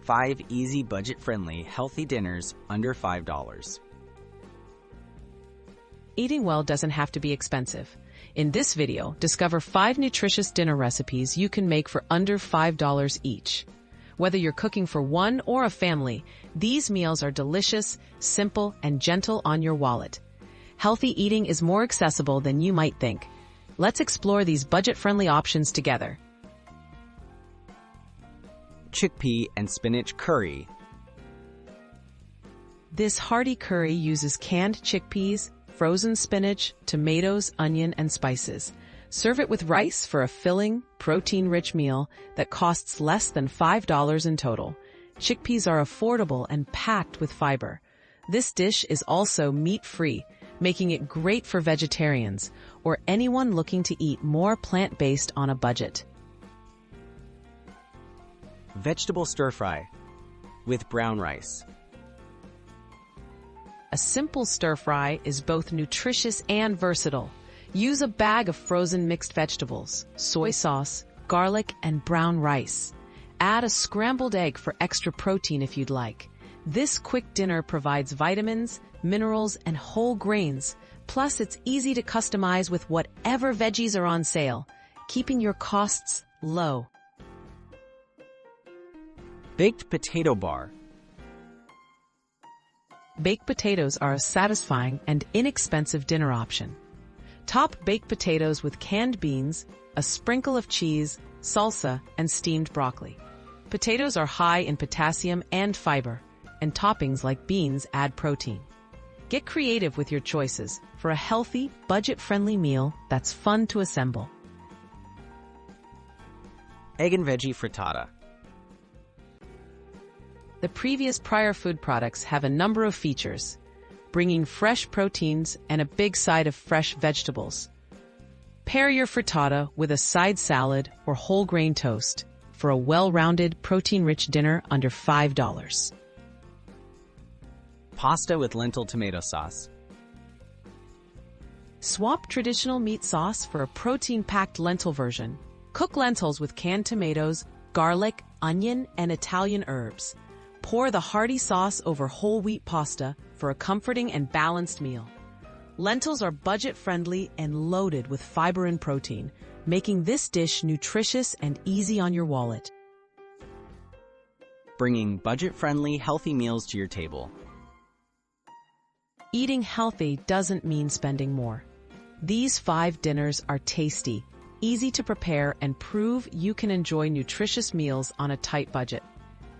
5 easy, budget-friendly, healthy dinners under $5. Eating well doesn't have to be expensive. In this video, discover 5 nutritious dinner recipes you can make for under $5 each. Whether you're cooking for one or a family, these meals are delicious, simple, and gentle on your wallet. Healthy eating is more accessible than you might think. Let's explore these budget-friendly options together. Chickpea and spinach curry. This hearty curry uses canned chickpeas, frozen spinach, tomatoes, onion, and spices. Serve it with rice for a filling, protein-rich meal that costs less than $5 in total. Chickpeas are affordable and packed with fiber. This dish is also meat-free, making it great for vegetarians or anyone looking to eat more plant-based on a budget. Vegetable stir-fry with brown rice. A simple stir-fry is both nutritious and versatile. Use a bag of frozen mixed vegetables, soy sauce, garlic, and brown rice. Add a scrambled egg for extra protein if you'd like. This quick dinner provides vitamins, minerals, and whole grains. Plus, it's easy to customize with whatever veggies are on sale, keeping your costs low. Baked potato bar. Baked potatoes are a satisfying and inexpensive dinner option. Top baked potatoes with canned beans, a sprinkle of cheese, salsa, and steamed broccoli. Potatoes are high in potassium and fiber, and toppings like beans add protein. Get creative with your choices for a healthy, budget-friendly meal that's fun to assemble. Egg and veggie frittata. The previous prior food products have a number of features, bringing fresh proteins and a big side of fresh vegetables. Pair your frittata with a side salad or whole grain toast for a well-rounded, protein-rich dinner under $5. Pasta with lentil tomato sauce. Swap traditional meat sauce for a protein-packed lentil version. Cook lentils with canned tomatoes, garlic, onion, and Italian herbs. Pour the hearty sauce over whole wheat pasta for a comforting and balanced meal. Lentils are budget-friendly and loaded with fiber and protein, making this dish nutritious and easy on your wallet. Bringing budget-friendly, healthy meals to your table. Eating healthy doesn't mean spending more. These 5 dinners are tasty, easy to prepare, and prove you can enjoy nutritious meals on a tight budget.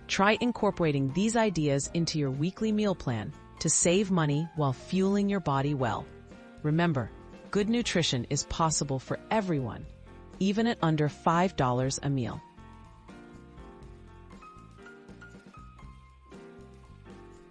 Try incorporating these ideas into your weekly meal plan to save money while fueling your body well. Remember, good nutrition is possible for everyone, even at under $5 a meal.